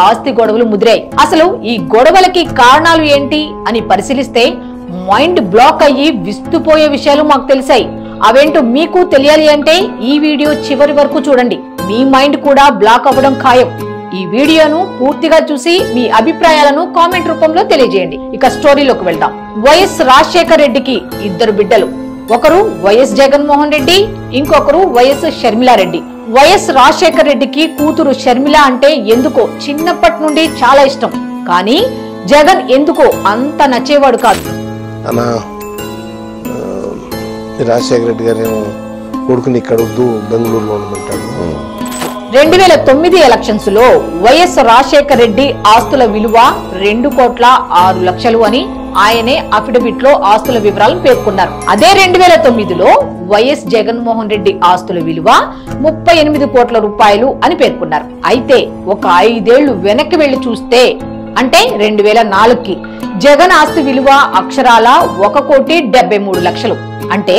ఆస్తి గొడవలు ముదిరాయి. అసలు ఈ గొడవలకి కారణాలు ఏంటి అని పరిశీలిస్తే మైండ్ బ్లాక్ అయ్యి విస్తుపోయే విషయాలు మాకు తెలిసాయి. అవేంటో మీకు తెలియాలి అంటే ఈ వీడియో చివరి వరకు చూడండి. మీ మైండ్ కూడా బ్లాక్ అవ్వడం ఖాయం. ఈ వీడియోను పూర్తిగా చూసి మీ అభిప్రాయాలను కామెంట్ రూపంలో తెలియజేయండి. ఇక స్టోరీలోకి వెళ్దాం. వైఎస్ రాజశేఖర్ రెడ్డికి ఇద్దరు బిడ్డలు. ఒకరు వైఎస్ జగన్మోహన్ రెడ్డి, ఇంకొకరు వైఎస్ షర్మిలారెడ్డి. వైఎస్ రాజశేఖర్ రెడ్డికి కూతురు షర్మిల అంటే ఎందుకో చిన్నప్పటి నుండి చాలా ఇష్టం. కానీ జగన్ ఎందుకో అంత నచ్చేవాడు కాదు. రాజశేఖర రెడ్డి గారు కొడుకుని ఇక్కడ వద్దు, బెంగళూరులో ఉండమంటాడు. 2009 ఎలక్షన్స్ లో వైఎస్ రాజశేఖర్ రెడ్డి ఆస్తుల విలువ 2,06,00,000 అని ఆయనే అఫిడవిట్ లో ఆస్తుల వివరాలను పేర్కొన్నారు. అదే 2009లో వైఎస్ జగన్మోహన్ రెడ్డి ఆస్తుల విలువ 38 కోట్ల రూపాయలు అని పేర్కొన్నారు. అయితే ఒక 5 ఏళ్లు వెనక్కి వెళ్లి చూస్తే అంటే 2004కి జగన్ ఆస్తి విలువ అక్షరాల 1,73,00,000. అంటే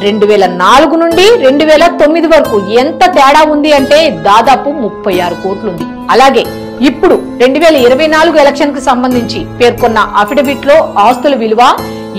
2004 నుండి 2009 వరకు ఎంత తేడా ఉంది అంటే దాదాపు 36 కోట్లు ఉంది. అలాగే ఇప్పుడు 2024 ఎలక్షన్ కి సంబంధించి పేర్కొన్న అఫిడవిట్ లో ఆస్తుల విలువ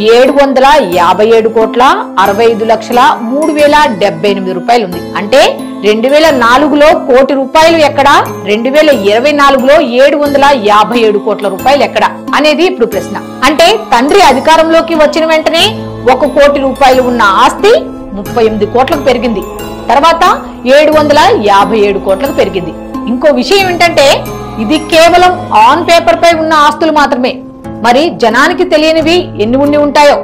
757,65,03,078 రూపాయలు ఉంది. అంటే 2004లో కోటి రూపాయలు ఎక్కడ, 2024లో 757 కోట్ల రూపాయలు ఎక్కడ అనేది ఇప్పుడు ప్రశ్న. అంటే తండ్రి అధికారంలోకి వచ్చిన వెంటనే 1 కోటి రూపాయలు ఉన్న ఆస్తి 38 కోట్లకు పెరిగింది. తర్వాత 757 కోట్లకు పెరిగింది. ఇంకో విషయం ఏంటంటే ఇది కేవలం ఆన్ పేపర్ పై ఉన్న ఆస్తులు మాత్రమే. మరి జనానికి తెలియనివి ఎన్ని ఉండి ఉంటాయో.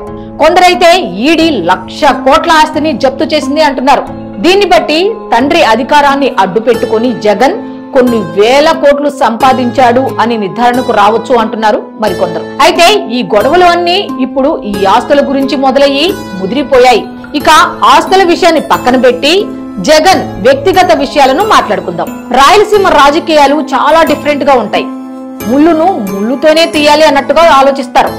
కొందరైతే ఈడీ 1,00,000 కోట్ల ఆస్తిని జప్తు చేసింది అంటున్నారు. దీన్ని బట్టి తండ్రి అధికారాన్ని అడ్డు పెట్టుకుని జగన్ కొన్ని వేల కోట్లు సంపాదించాడు అని నిర్ధారణకు రావచ్చు అంటున్నారు మరికొందరు. అయితే ఈ గొడవలు అన్ని ఇప్పుడు ఈ ఆస్తుల గురించి మొదలయ్యి ముదిరిపోయాయి. ఇక ఆస్తుల విషయాన్ని పక్కన పెట్టి జగన్ వ్యక్తిగత విషయాలను మాట్లాడుకుందాం. రాయలసీమ రాజకీయాలు చాలా డిఫరెంట్ గా ఉంటాయి. ముళ్ళును ముళ్ళుతోనే తీయాలి అన్నట్టుగా ఆలోచిస్తారు.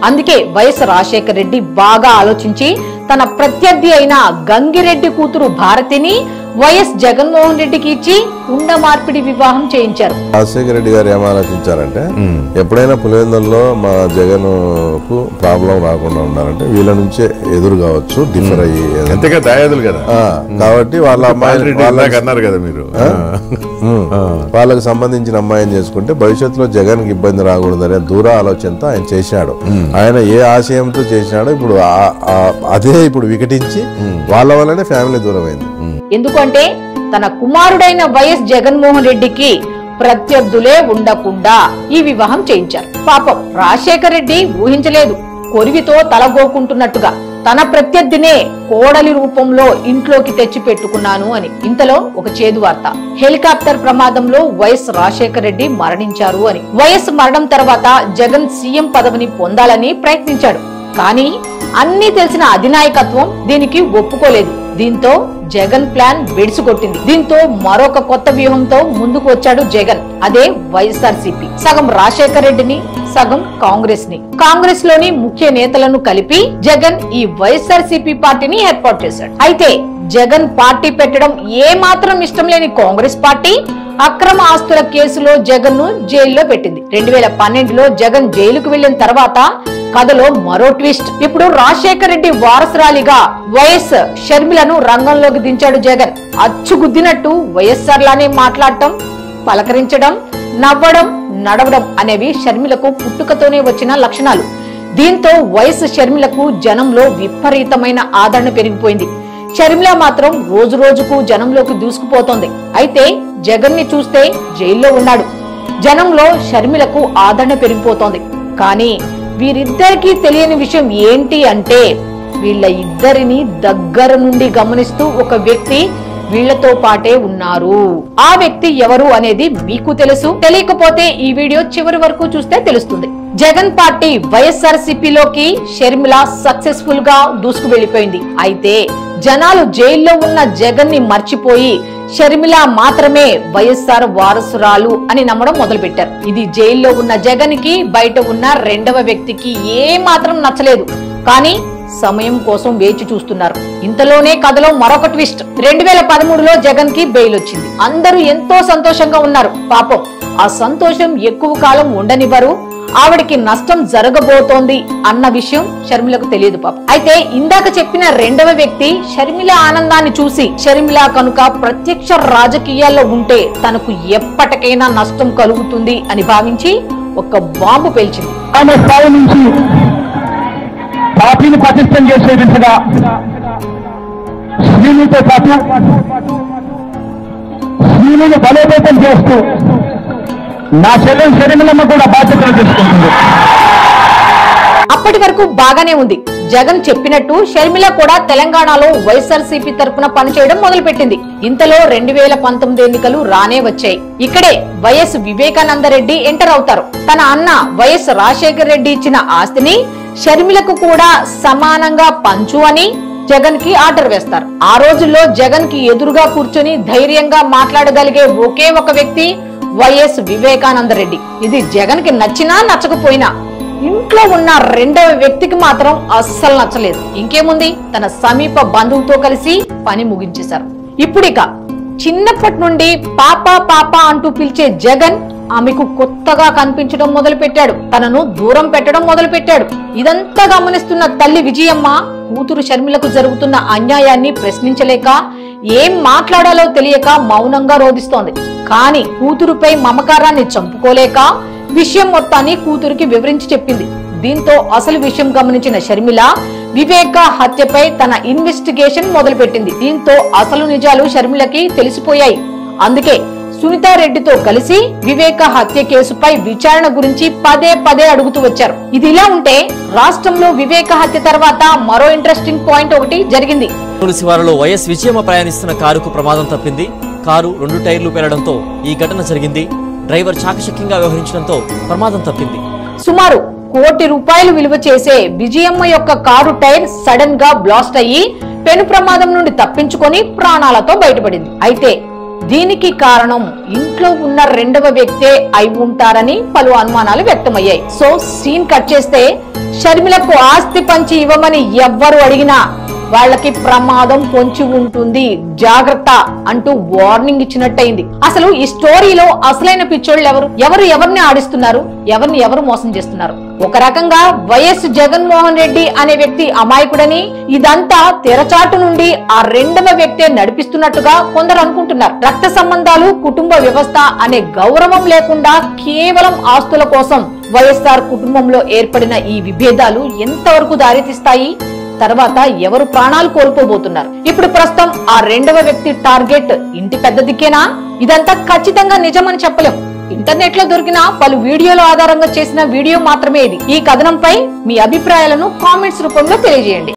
అందుకే వైఎస్ రాజశేఖర్ రెడ్డి బాగా ఆలోచించి తన ప్రత్యర్థి అయిన గంగిరెడ్డి కూతురు భారతిని వైఎస్ జగన్మోహన్ రెడ్డికి ఇచ్చి ఉండ మార్పిడి వివాహం చేయించారు. రాజశేఖర రెడ్డి గారు ఏం ఆలోచించారంటే ఎప్పుడైనా పులివెందుల్లో మా జగన్ కు ప్రాబ్లం రాకుండా ఉండాలంటే వీళ్ళ నుంచే ఎదురు కావచ్చు, డిఫర్ అయ్యి దాయాదులు కదా కాబట్టి వాళ్ళ అమ్మాయి అన్నారు కదా మీరు వాళ్ళకి సంబంధించిన అమ్మాయిని చేసుకుంటే భవిష్యత్తులో జగన్ కి ఇబ్బంది రాకూడదనే దూర ఆలోచనతో ఆయన చేశాడు. ఆయన ఏ ఆశయంతో చేసినాడో ఇప్పుడు అదే ఇప్పుడు వికటించి వాళ్ళ వల్లనే ఫ్యామిలీ దూరం అయింది. ఎందుకంటే తన కుమారుడైన వైఎస్ జగన్మోహన్ రెడ్డికి ప్రత్యర్థులే ఉండకుండా ఈ వివాహం చేయించారు. పాపం రాజశేఖర్ రెడ్డి ఊహించలేదు కొరివితో తలగోకుంటున్నట్టుగా తన ప్రత్యర్థినే కోడలి రూపంలో ఇంట్లోకి తెచ్చి పెట్టుకున్నాను అని. ఇంతలో ఒక చేదు వార్త, హెలికాప్టర్ ప్రమాదంలో వైఎస్ రాజశేఖర్ రెడ్డి మరణించారు అని. వైఎస్ మరణం తర్వాత జగన్ సీఎం పదవిని పొందాలని ప్రయత్నించాడు. కానీ అన్ని తెలిసిన అధినాయకత్వం దీనికి ఒప్పుకోలేదు. దీంతో జగన్ ప్లాన్ బెడిసికొట్టింది. దీంతో మరొక కొత్త వ్యూహంతో ముందుకు వచ్చాడు జగన్. అదే వైఎస్ఆర్సీపీ. సగం రాజశేఖర్ రెడ్డిని, సగం కాంగ్రెస్ ని, కాంగ్రెస్ లోని ముఖ్య నేతలను కలిపి జగన్ ఈ వైఎస్ఆర్సీపీ పార్టీని ఏర్పాటు చేశాడు. అయితే జగన్ పార్టీ పెట్టడం ఏ మాత్రం ఇష్టం లేని కాంగ్రెస్ పార్టీ అక్రమ ఆస్తుల కేసులో జగన్ ను జైల్లో పెట్టింది. 2012లో జగన్ జైలుకు వెళ్లిన తర్వాత కథలో మరో ట్విస్ట్. ఇప్పుడు రాజశేఖర్ రెడ్డి వారసురాలిగా వైఎస్ షర్మిలను రంగంలోకి దించాడు జగన్. అచ్చుగుద్దినట్టు వైఎస్ఆర్ లానే మాట్లాడటం, పలకరించడం, నవ్వడం, నడవడం అనేవి షర్మిలకు పుట్టుకతోనే వచ్చిన లక్షణాలు. దీంతో వైఎస్ షర్మిలకు జనంలో విపరీతమైన ఆదరణ పెరిగిపోయింది. షర్మిల మాత్రం రోజు రోజుకు జనంలోకి దూసుకుపోతోంది. అయితే జగన్ ని చూస్తే జైల్లో ఉన్నాడు. జనంలో షర్మిలకు ఆదరణ పెరిగిపోతోంది. కానీ వీరిద్దరికీ తెలియని విషయం ఏంటి అంటే వీళ్ళ ఇద్దరిని దగ్గర నుండి గమనిస్తూ ఒక వ్యక్తి వీళ్లతో పాటే ఉన్నారు. ఆ వ్యక్తి ఎవరు అనేది మీకు తెలుసు. తెలియకపోతే ఈ వీడియో చివరి వరకు చూస్తే తెలుస్తుంది. జగన్ పార్టీ వైఎస్ఆర్సీపీలోకి షర్మిల సక్సెస్ఫుల్ గా దూసుకు వెళ్లిపోయింది. అయితే జనాలు జైల్లో ఉన్న జగన్ ని మర్చిపోయి షర్మిల మాత్రమే వైఎస్ఆర్ వారసురాలు అని నమ్మడం మొదలు పెట్టారు. ఇది జైల్లో ఉన్న జగన్ కి బయట ఉన్న రెండవ వ్యక్తికి ఏ మాత్రం నచ్చలేదు. కానీ సమయం కోసం వేచి చూస్తున్నారు. ఇంతలోనే కథలో మరొక ట్విస్ట్. 2013లో జగన్ కి బెయిల్ వచ్చింది. అందరూ ఎంతో సంతోషంగా ఉన్నారు. పాపం ఆ సంతోషం ఎక్కువ కాలం ఉండనివ్వరు. ఆవిడికి నష్టం జరగబోతోంది అన్న విషయం షర్మిలకు తెలియదు పాపం. అయితే ఇందాక చెప్పిన రెండవ వ్యక్తి షర్మిల ఆనందాన్ని చూసి షర్మిల కనుక ప్రత్యక్ష రాజకీయాల్లో ఉంటే తనకు ఎప్పటికైనా నష్టం కలుగుతుంది అని భావించి ఒక బాంబు పేల్చింది. ఆమె స్థాయి నుంచి పార్టీని పటిష్టం చేసే దిశగా శ్రీనితో పాటు శ్రీనిని బలోపేతం చేస్తూ నా చెల్లెలు షర్మిలమ్మ కూడా బాధ్యతలు తీసుకుంటుంది. అప్పటి వరకు బాగానే ఉంది. జగన్ చెప్పినట్టు షర్మిల కూడా తెలంగాణలో వైఎస్ఆర్సీపీ తరఫున పనిచేయడం మొదలుపెట్టింది. ఇంతలో 2019 ఎన్నికలు రానే వచ్చాయి. ఇక్కడే వైఎస్ వివేకానందరెడ్డి ఎంటర్ అవుతారు. తన అన్న వైఎస్ రాజశేఖర్ రెడ్డి ఇచ్చిన ఆస్తిని షర్మిలకు కూడా సమానంగా పంచు అని జగన్ కి ఆర్డర్ వేస్తారు. ఆ రోజుల్లో జగన్ కి ఎదురుగా కూర్చొని ధైర్యంగా మాట్లాడగలిగే ఒకే ఒక వ్యక్తి వైఎస్ వివేకానందరెడ్డి. ఇది జగన్ కి నచ్చినా నచ్చకపోయినా ఇంట్లో ఉన్న రెండవ వ్యక్తికి మాత్రం అస్సలు నచ్చలేదు. ఇంకేముంది, తన సమీప బంధువుతో కలిసి పని ముగించేశారు. ఇప్పుడిక చిన్నప్పటి నుండి పాపా పాపా అంటూ పిలిచే జగన్ ఆమెకు కొత్తగా కనిపించడం మొదలు పెట్టాడు. తనను దూరం పెట్టడం మొదలు పెట్టాడు. ఇదంతా గమనిస్తున్న తల్లి విజయమ్మ కూతురు షర్మిలకు జరుగుతున్న అన్యాయాన్ని ప్రశ్నించలేక ఏం మాట్లాడాలో తెలియక మౌనంగా రోధిస్తోంది. కానీ కూతురుపై మమకారాన్ని చంపుకోలేక విషయం మొత్తాన్ని కూతురికి వివరించి చెప్పింది. దీంతో అసలు విషయం గమనించిన షర్మిల వివేక హత్యపై తన ఇన్వెస్టిగేషన్ మొదలుపెట్టింది. దీంతో అసలు నిజాలు షర్మిలకి తెలిసిపోయాయి. అందుకే సునీతారెడ్డితో కలిసి వివేక హత్య కేసుపై విచారణ గురించి పదే పదే అడుగుతూ వచ్చారు. ఇది ఇలా ఉంటే రాష్ట్రంలో వివేక హత్య తర్వాత మరో ఇంట్రెస్టింగ్ పాయింట్ ఒకటి జరిగింది. శివారులో వైఎస్ విజయమ్మ ప్రయాణిస్తున్న కారుకు ప్రమాదం తప్పింది. కారు 2 టైర్లు పేలడంతో ఈ ఘటన జరిగింది. డ్రైవర్ చాకచక్యంగా వ్యవహరించడంతో ప్రమాదం తప్పింది. సుమారు ₹1 కోటి విలువ చేసే విజయమ్మ యొక్క కారు టైర్ సడన్ గా బ్లాస్ట్ అయ్యి పెను ప్రమాదం నుండి తప్పించుకొని ప్రాణాలతో బయటపడింది. అయితే దీనికి కారణం ఇంట్లో ఉన్న రెండవ వ్యక్తే అయి ఉంటారని పలు అనుమానాలు వ్యక్తమయ్యాయి. సో సీన్ కట్ చేస్తే షర్మిలకు ఆస్తి పంచి ఇవ్వమని ఎవ్వరు అడిగినా వాళ్ళకి ప్రమాదం పొంచి ఉంటుంది, జాగ్రత్త అంటూ వార్నింగ్ ఇచ్చినట్టయింది. అసలు ఈ స్టోరీలో అసలైన పిచ్చోళ్ళు ఎవరు ఎవరిని ఆడిస్తున్నారు, ఎవరు మోసం చేస్తున్నారు? ఒక రకంగా వైఎస్ జగన్మోహన్ రెడ్డి అనే వ్యక్తి అమాయకుడని, ఇదంతా తెరచాటు నుండి ఆ రెండవ వ్యక్తే నడిపిస్తున్నట్టుగా కొందరు అనుకుంటున్నారు. రక్త సంబంధాలు, కుటుంబ వ్యవస్థ అనే గౌరవం లేకుండా కేవలం ఆస్తుల కోసం వైఎస్ఆర్ కుటుంబంలో ఏర్పడిన ఈ విభేదాలు ఎంతవరకు దారితీస్తాయి? తర్వాత ఎవరు ప్రాణాలు కోల్పోబోతున్నారు? ఇప్పుడు ప్రస్తుతం ఆ రెండవ వ్యక్తి టార్గెట్ ఇంటి పెద్ద దిక్కేనా? ఇదంతా ఖచ్చితంగా నిజమని చెప్పలేం. ఇంటర్నెట్ లో దొరికిన పలు వీడియోల ఆధారంగా చేసిన వీడియో మాత్రమే ఇది. ఈ కథనంపై మీ అభిప్రాయాలను కామెంట్స్ రూపంలో తెలియజేయండి.